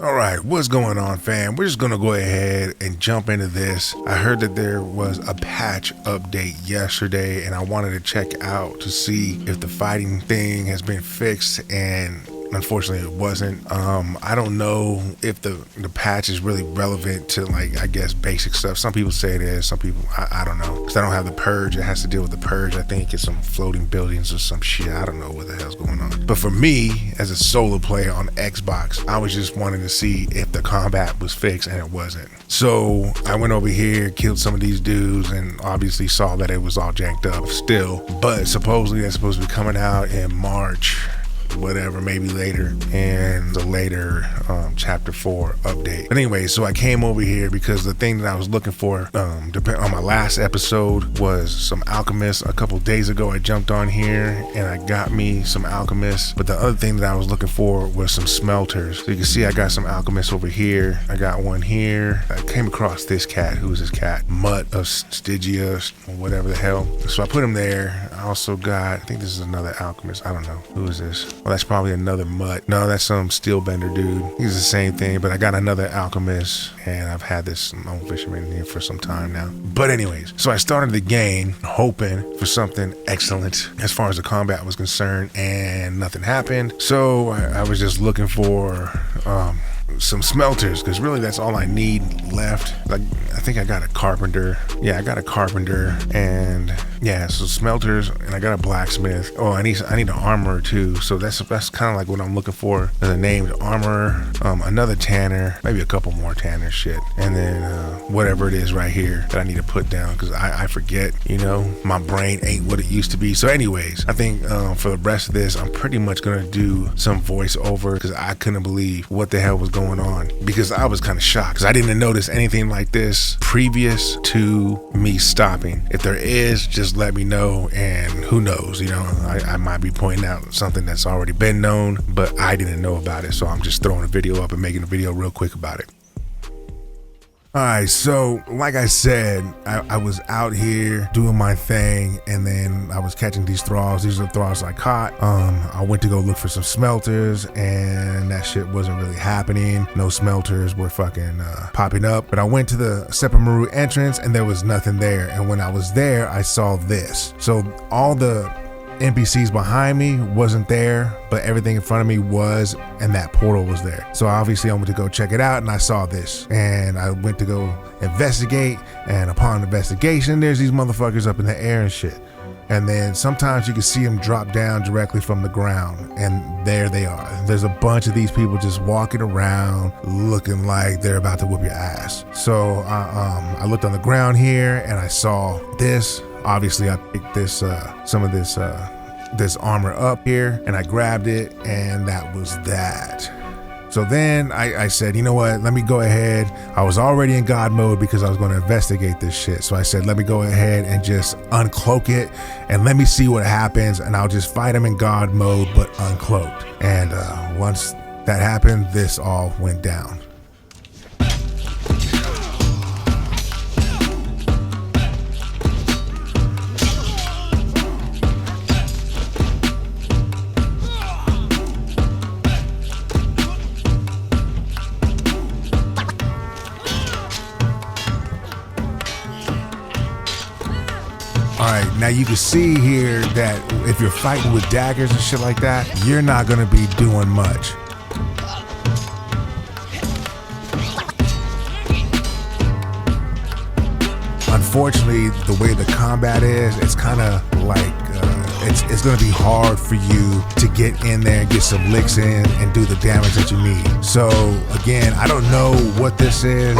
All right, what's going on, fam? We're just gonna go ahead and jump into this. I heard that there was a patch update yesterday, and I wanted to check out to see if the fighting thing has been fixed, and unfortunately it wasn't. I don't know if the patch is really relevant to, like, I guess basic stuff. Some people say it is, some people I don't know, because I don't have the purge. It has to deal with the purge. I think it's some floating buildings or some shit. I don't know what the hell's going on. But for me, as a solo player on Xbox, I was just wanting to see if the combat was fixed, and it wasn't. So I went over here, killed some of these dudes, and obviously saw that it was all janked up still. But supposedly that's supposed to be coming out in March, whatever, maybe later, and the later chapter 4 update. But anyway, so I came over here because the thing that I was looking for on my last episode was some alchemists. A couple days ago I jumped on here and I got me some alchemists, but the other thing that I was looking for was some smelters. So you can see I got some alchemists over here. I got one here. I came across this cat. Who's this cat? Mutt of Stygia or whatever the hell. So I put him there. I also got, I think this is another alchemist. I don't know. Who is this? Well, that's probably another Mutt. No, that's some steelbender dude. He's the same thing, but I got another alchemist, and I've had this lone fisherman in here for some time now. But anyways, so I started the game hoping for something excellent as far as the combat was concerned, and nothing happened. So I was just looking for some smelters, because really that's all I need left. Like, I think I got a carpenter. Yeah, I got a carpenter, and yeah, so smelters, and I got a blacksmith. Oh, I need an armorer too. So that's kind of like what I'm looking for. There's a named armorer, another tanner, maybe a couple more tanner shit, and then whatever it is right here that I need to put down, because I forget, you know, my brain ain't what it used to be. So anyways, I think for the rest of this, I'm pretty much gonna do some voiceover, because I couldn't believe what the hell was going on, because I was kind of shocked, because I didn't notice anything like this previous to me stopping. If there is, just let me know, and who knows, you know, I might be pointing out something that's already been known, but I didn't know about it, so I'm just throwing a video up and making a video real quick about it. Alright, so like I said, I was out here doing my thing, and then I was catching these thralls. These are the thralls I caught. I went to go look for some smelters, and that shit wasn't really happening. No smelters were fucking popping up. But I went to the Sepamaru entrance, and there was nothing there. And when I was there, I saw this. So all the NPCs behind me wasn't there, but everything in front of me was, and that portal was there. So obviously I went to go check it out, and I saw this, and I went to go investigate, and upon investigation, there's these motherfuckers up in the air and shit. And then sometimes you can see them drop down directly from the ground, and there they are. There's a bunch of these people just walking around looking like they're about to whoop your ass. So I looked on the ground here, and I saw this. Obviously I picked this some of this armor up here, and I grabbed it, and that was that. So then I said, you know what, let me go ahead. I was already in God mode because I was going to investigate this shit. So I said, let me go ahead and just uncloak it, and let me see what happens, and I'll just fight him in God mode but uncloaked. And once that happened, this all went down. Alright, now you can see here that if you're fighting with daggers and shit like that, you're not gonna be doing much. Unfortunately, the way the combat is, it's kind of like it's gonna be hard for you to get in there and get some licks in and do the damage that you need. So again, I don't know what this is.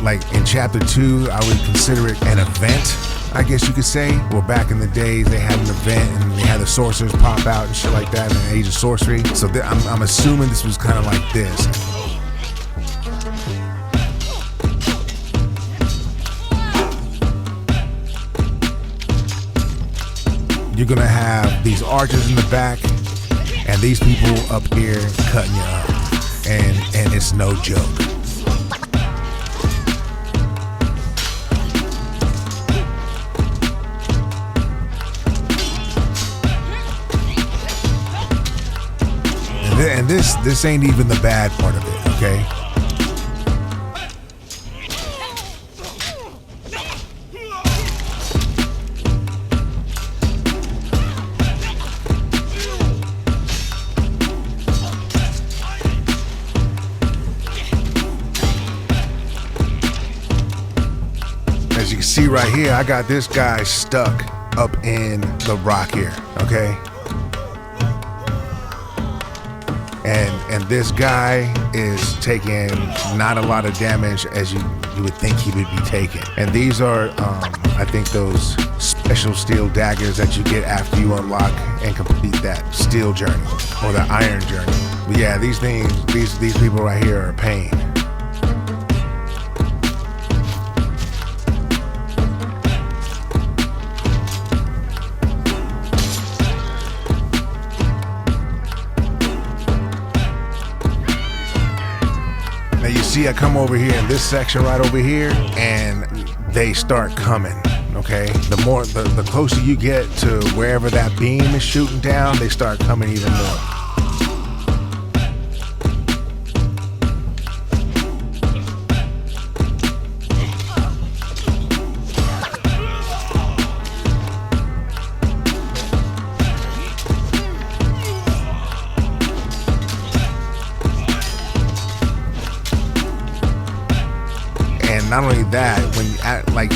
Like in chapter 2, I would consider it an event, I guess you could say. Well, back in the days, they had an event and they had the sorcerers pop out and shit like that in the Age of Sorcery. So I'm assuming this was kind of like this. You're gonna have these archers in the back and these people up here cutting you up, and it's no joke. And And this ain't even the bad part of it, okay? As you can see right here, I got this guy stuck up in the rock here, okay? And this guy is taking not a lot of damage as you would think he would be taking. And these are, I think, those special steel daggers that you get after you unlock and complete that steel journey or the iron journey. But yeah, these things, these people right here are a pain. Now you see I come over here in this section right over here and they start coming, okay? The closer you get to wherever that beam is shooting down, they start coming even more. And not only that, when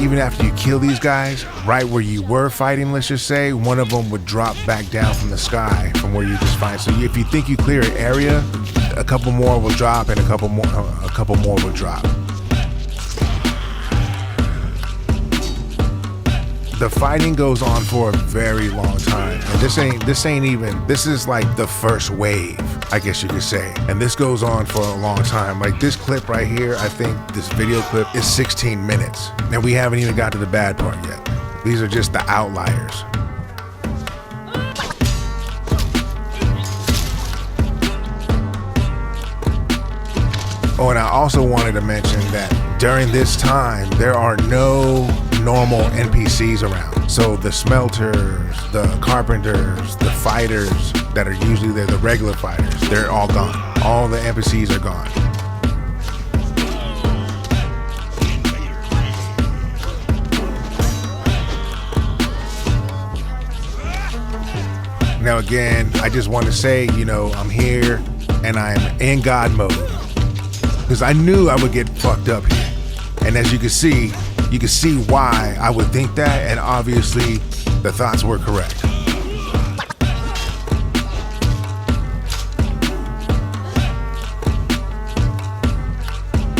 even after you kill these guys, right where you were fighting, let's just say, one of them would drop back down from the sky from where you just fight. So if you think you clear an area, a couple more will drop and a couple more will drop. The fighting goes on for a very long time, and this is like the first wave, I guess you could say, and this goes on for a long time. Like this clip right here, I think this video clip is 16 minutes, and we haven't even got to the bad part yet. These are just the outliers. Oh, and I also wanted to mention that during this time, there are no normal NPCs around. So the smelters, the carpenters, the fighters that are usually there, the regular fighters, they're all gone. All the NPCs are gone. Now again, I just want to say, I'm here and I'm in God mode. Because I knew I would get fucked up here. And as you can see why I would think that, and obviously the thoughts were correct.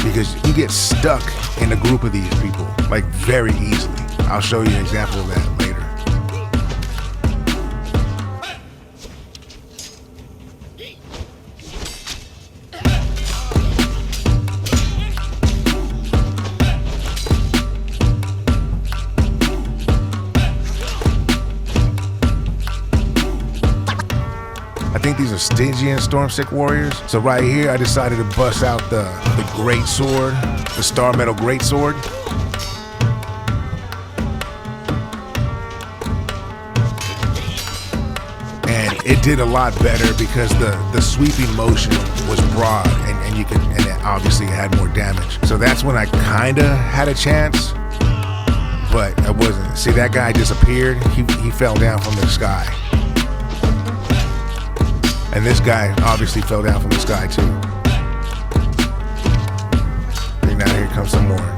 Because you get stuck in a group of these people, like very easily. I'll show you an example of that later. I think these are Stygian Stormstick warriors. So right here, I decided to bust out the great sword, the Star Metal Great Sword. And it did a lot better because the sweeping motion was broad and it obviously had more damage. So that's when I kinda had a chance, but I wasn't. See, that guy disappeared. He fell down from the sky. And this guy obviously fell down from the sky too. And now here comes some more.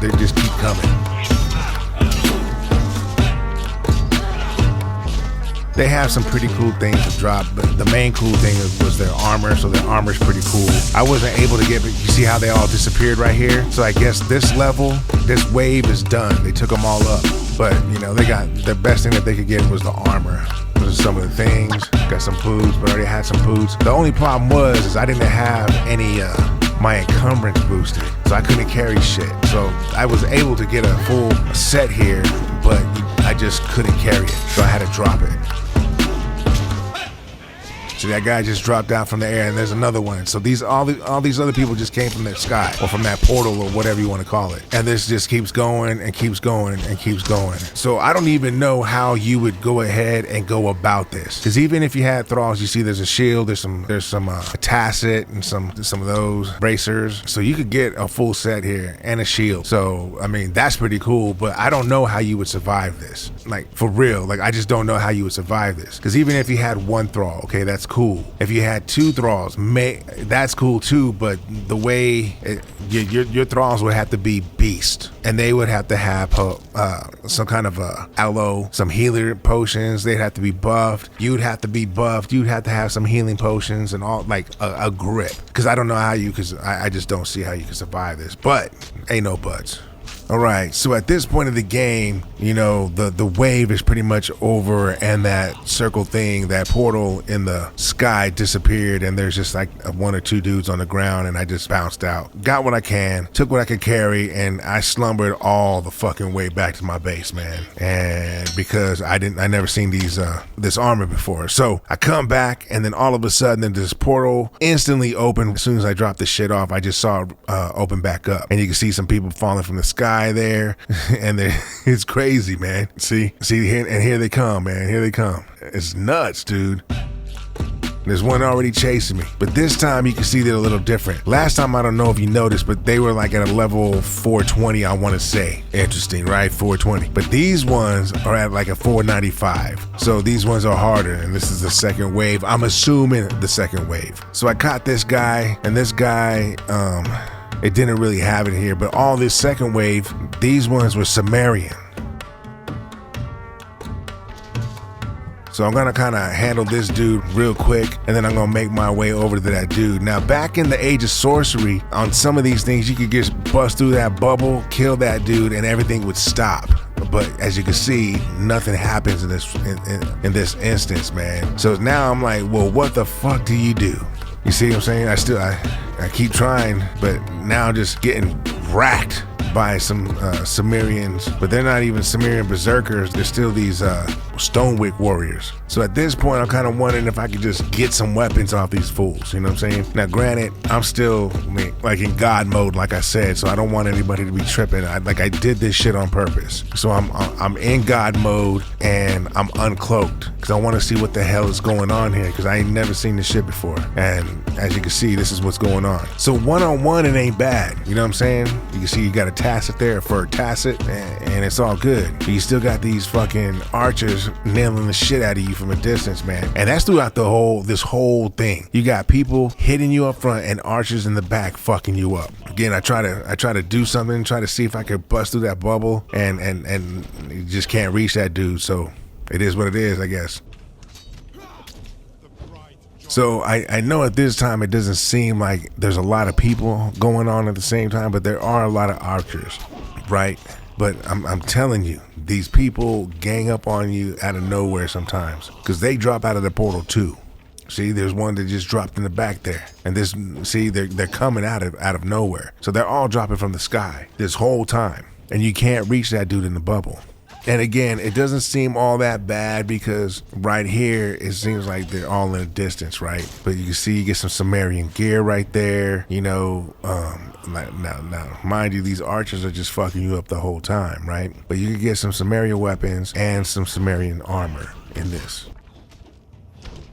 They just keep coming. They have some pretty cool things to drop, but the main cool thing was their armor, so their armor's pretty cool. I wasn't able to get, but you see how they all disappeared right here? So I guess this level, this wave is done. They took them all up. But, they got, the best thing that they could get was the armor. Those are some of the things. Got some boots, but I already had some boots. The only problem is I didn't have any, my encumbrance boosted, so I couldn't carry shit. So I was able to get a full set here, but I just couldn't carry it, so I had to drop it. So that guy just dropped out from the air, and there's another one. So all these other people just came from that sky, or from that portal, or whatever you want to call it. And this just keeps going and keeps going and keeps going. So I don't even know how you would go ahead and go about this, because even if you had thralls, you see there's a shield, there's some tacit and some of those bracers. So you could get a full set here and a shield. So I mean, that's pretty cool. But I don't know how you would survive this. Like, for real. Like, I just don't know how you would survive this. Because even if you had one thrall, okay, that's cool. If you had two thralls, that's cool too. But the way your thralls would have to be beast, and they would have to have some kind of aloe, some healer potions. They'd have to be buffed. You'd have to be buffed. You'd have to have some healing potions and all, like a grip. Because I don't know how you, because I just don't see how you can survive this. But ain't no buts. All right, so at this point of the game, you know, the wave is pretty much over, and that circle thing, that portal in the sky disappeared, and there's just like one or two dudes on the ground, and I just bounced out. Got what I can, took what I could carry, and I slumbered all the fucking way back to my base, man. And because I never seen this armor before. So I come back, and then all of a sudden this portal instantly opened. As soon as I dropped the shit off, I just saw it open back up, and you can see some people falling from the sky there, and it's crazy, man. See here, and here they come, man. Here they come. It's nuts, dude. There's one already chasing me, but this time you can see they're a little different. Last time, I don't know if you noticed, but they were like at a level 420, I want to say. Interesting, right? 420. But these ones are at like a 495. So these ones are harder, and this is the second wave. I'm assuming the second wave. So I caught this guy, and this guy, it didn't really have it here, but all this second wave, these ones were Sumerian. So I'm gonna kind of handle this dude real quick, and then I'm gonna make my way over to that dude. Now, back in the Age of Sorcery, on some of these things, you could just bust through that bubble, kill that dude, and everything would stop. But as you can see, nothing happens in this instance, man. So now I'm like, well, what the fuck do you do? You see what I'm saying? I keep trying, but now I'm just getting racked by some Sumerians, but they're not even Sumerian berserkers. They're still these Stonewick warriors. So at this point, I'm kind of wondering if I could just get some weapons off these fools. You know what I'm saying? Now, granted, I'm still like in God mode, like I said, so I don't want anybody to be tripping. I did this shit on purpose. So I'm in God mode, and I'm uncloaked because I want to see what the hell is going on here, because I ain't never seen this shit before. And as you can see, this is what's going on. So one-on-one, it ain't bad. You know what I'm saying? You can see you got a tacit there for a tacit, and it's all good. But you still got these fucking archers nailing the shit out of you from a distance, man. And that's throughout this whole thing. You got people hitting you up front and archers in the back fucking you up. Again, I try to do something, try to see if I could bust through that bubble, and you just can't reach that dude. So it is what it is, I guess. So I know at this time it doesn't seem like there's a lot of people going on at the same time, but there are a lot of archers, right? But I'm telling you, these people gang up on you out of nowhere sometimes, because they drop out of the portal too. See, there's one that just dropped in the back there, and they're coming out of nowhere. So they're all dropping from the sky this whole time, and you can't reach that dude in the bubble. And again, it doesn't seem all that bad, because right here, it seems like they're all in a distance, right? But you can see you get some Sumerian gear right there, you know. Now, mind you, these archers are just fucking you up the whole time, right? But you can get some Sumerian weapons and some Sumerian armor in this.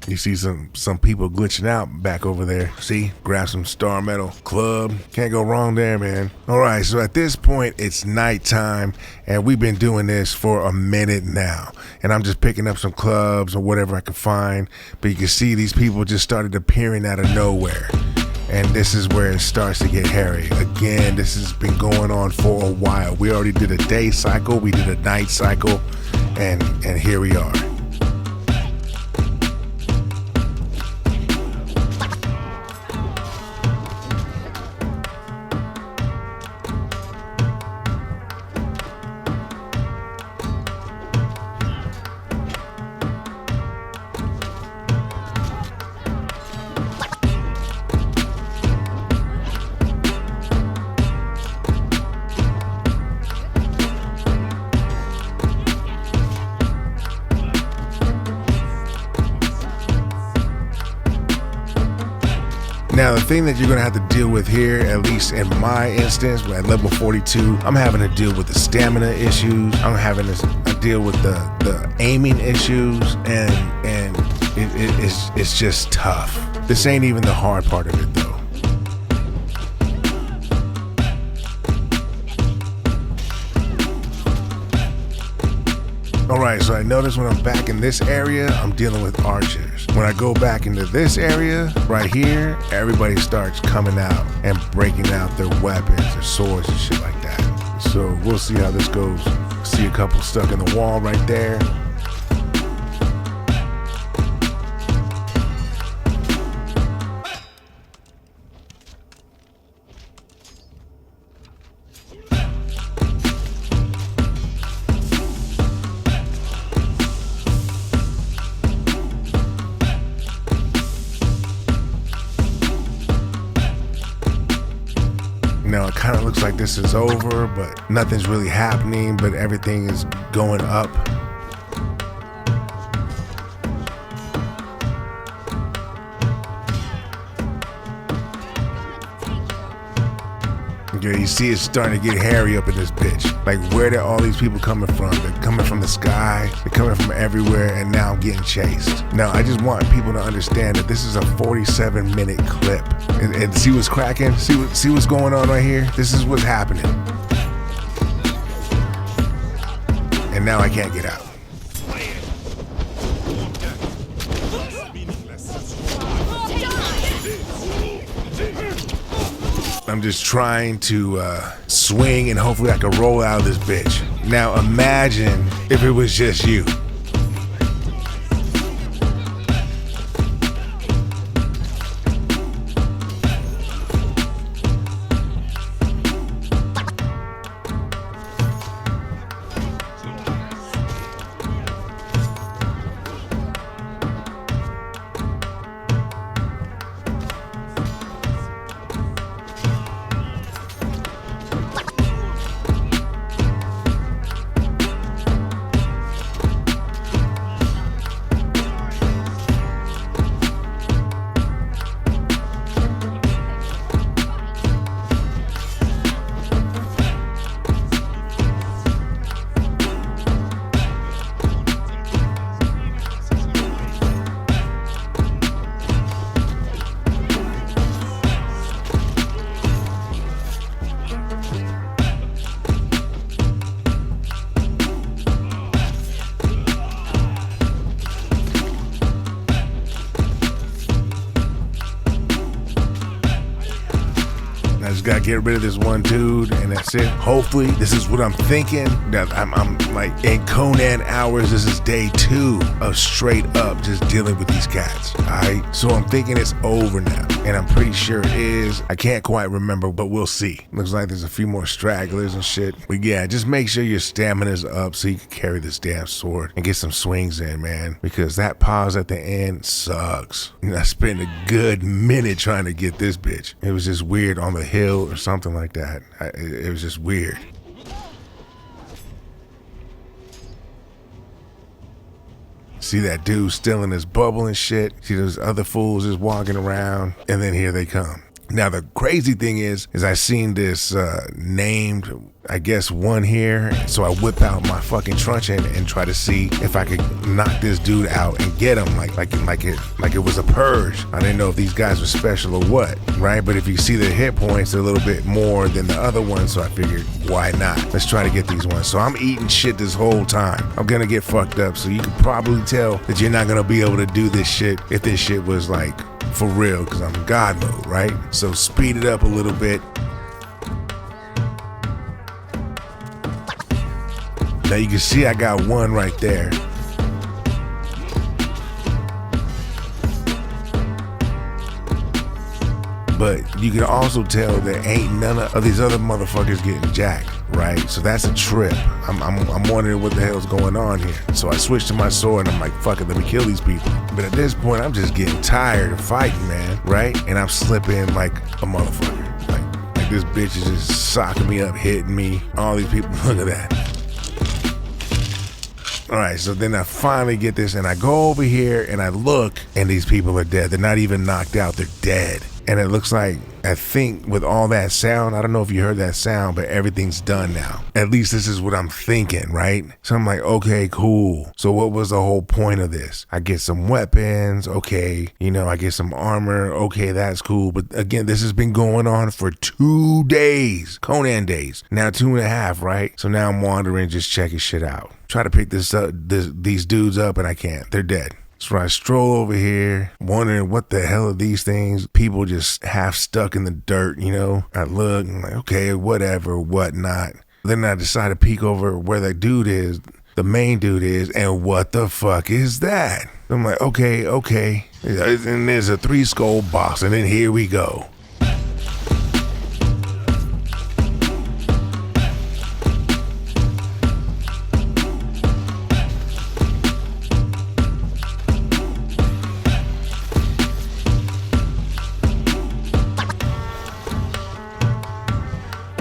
You see some people glitching out back over there. See, grab some star metal club. Can't go wrong there, man. All right, so at this point, it's nighttime, and we've been doing this for a minute now. And I'm just picking up some clubs or whatever I can find. But you can see these people just started appearing out of nowhere. And this is where it starts to get hairy. Again, this has been going on for a while. We already did a day cycle, we did a night cycle, and here we are. the thing that you're gonna have to deal with here, at least in my instance, at level 42, I'm having to deal with the stamina issues. I'm having to deal with the aiming issues, and it's just tough. This ain't even the hard part of it though. Alright, so I notice when I'm back in this area, I'm dealing with archers. When I go back into this area, right here, everybody starts coming out and breaking out their weapons, their swords and shit like that. So we'll see how this goes. See a couple stuck in the wall right there. Now it kind of looks like this is over, but nothing's really happening, but everything is going up. Yeah, you see it's starting to get hairy up in this bitch. Like, where did all these people coming from? They're coming from the sky, they're coming from everywhere, and now I'm getting chased. Now, I just want people to understand that this is a 47-minute clip. And see what's cracking? See what's going on right here? This is what's happening. And now I can't get out. I'm just trying to swing and hopefully I can roll out of this bitch. Now imagine if it was just you. I just gotta get rid of this one dude, and that's it. Hopefully, this is what I'm thinking. That I'm like in Conan hours. This is day 2 of straight up just dealing with these cats. All right, so I'm thinking it's over now, and I'm pretty sure it is. I can't quite remember, but we'll see. Looks like there's a few more stragglers and shit. But yeah, just make sure your stamina's up so you can carry this damn sword and get some swings in, man. Because that pause at the end sucks. And I spent a good minute trying to get this bitch. It was just weird on the hill or something like that. It was just weird. See that dude still in his bubble and shit. See those other fools just walking around, and then here they come. Now the crazy thing is I seen this named, I guess, one here. So I whip out my fucking truncheon and try to see if I could knock this dude out and get him like it was a purge. I didn't know if these guys were special or what, right? But if you see their hit points, they're a little bit more than the other ones. So I figured, why not? Let's try to get these ones. So I'm eating shit this whole time. I'm gonna get fucked up. So you can probably tell that you're not gonna be able to do this shit if this shit was like for real, because I'm in God mode, right? So speed it up a little bit. Now you can see I got one right there. But you can also tell that ain't none of these other motherfuckers getting jacked, right? So that's a trip. I'm wondering what the hell's going on here. So I switched to my sword and I'm like, fuck it, let me kill these people. But at this point, I'm just getting tired of fighting, man, right? And I'm slipping like a motherfucker. Like this bitch is just socking me up, hitting me. All these people, look at that. All right, so then I finally get this and I go over here and I look and these people are dead. They're not even knocked out, they're dead. And it looks like, I think with all that sound, I don't know if you heard that sound, but everything's done now. At least this is what I'm thinking, right? So I'm like, okay, cool. So what was the whole point of this? I get some weapons, okay. You know, I get some armor, okay, that's cool. But again, this has been going on for 2 days, Conan days. Now 2.5, right? So now I'm wandering, just checking shit out. Try to pick these dudes up and I can't. They're dead. So I stroll over here, wondering what the hell are these things? People just half stuck in the dirt, you know? I look, I'm like, okay, whatever, whatnot. Then I decide to peek over where the dude is, the main dude is, and what the fuck is that? I'm like, okay. And there's a 3-skull boss, and then here we go.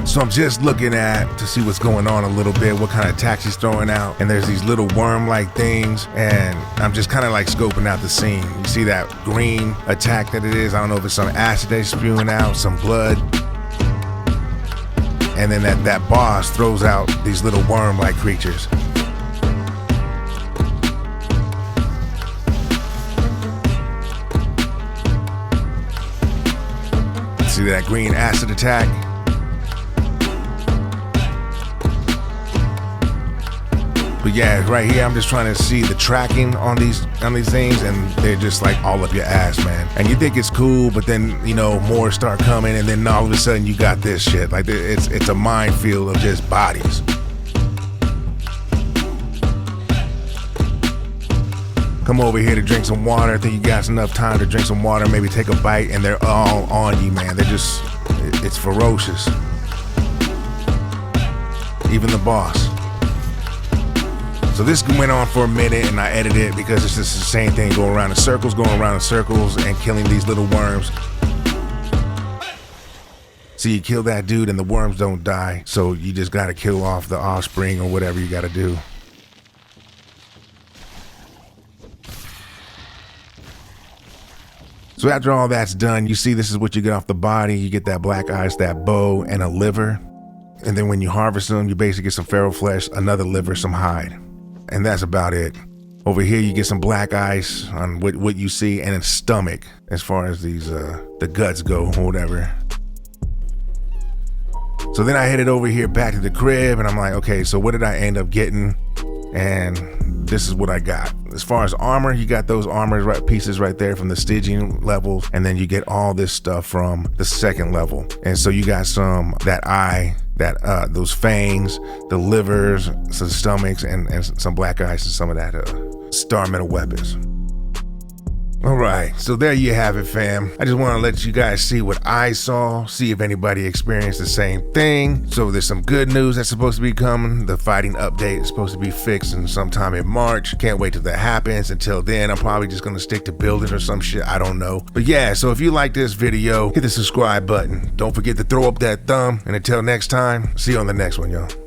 So I'm just looking to see what's going on a little bit, what kind of attacks he's throwing out. And there's these little worm-like things, and I'm just kind of like scoping out the scene. You see that green attack that it is? I don't know if it's some acid they're spewing out, some blood. And then that boss throws out these little worm-like creatures. See that green acid attack? But yeah, right here, I'm just trying to see the tracking on these things, and they're just like all up your ass, man. And you think it's cool, but then, you know, more start coming, and then all of a sudden you got this shit. Like, it's a minefield of just bodies. Come over here to drink some water. I think you got enough time to drink some water, maybe take a bite, and they're all on you, man. It's ferocious. Even the boss. So this went on for a minute, and I edited it because it's just the same thing, going around in circles, and killing these little worms. So you kill that dude and the worms don't die, so you just gotta kill off the offspring or whatever you gotta do. So after all that's done, you see this is what you get off the body. You get that black ice, that bow, and a liver. And then when you harvest them, you basically get some feral flesh, another liver, some hide. And that's about it. Over here, you get some black ice on what you see, and a stomach as far as these the guts go, or whatever. So then I headed over here back to the crib, and I'm like, okay, so what did I end up getting? And this is what I got. As far as armor, you got those armor pieces right there from the Stygian levels, and then you get all this stuff from the 2nd level. And so you got that eye, those fangs, the livers, some stomachs, and some black ice, and some of that star metal weapons. All right, so there you have it, fam. I just want to let you guys see what I saw, see if anybody experienced the same thing. So there's some good news that's supposed to be coming. The fighting update is supposed to be fixed in sometime in March. Can't wait till that happens. Until then, I'm probably just going to stick to building or some shit. I don't know. But yeah, so if you like this video, hit the subscribe button. Don't forget to throw up that thumb. And until next time, see you on the next one, y'all.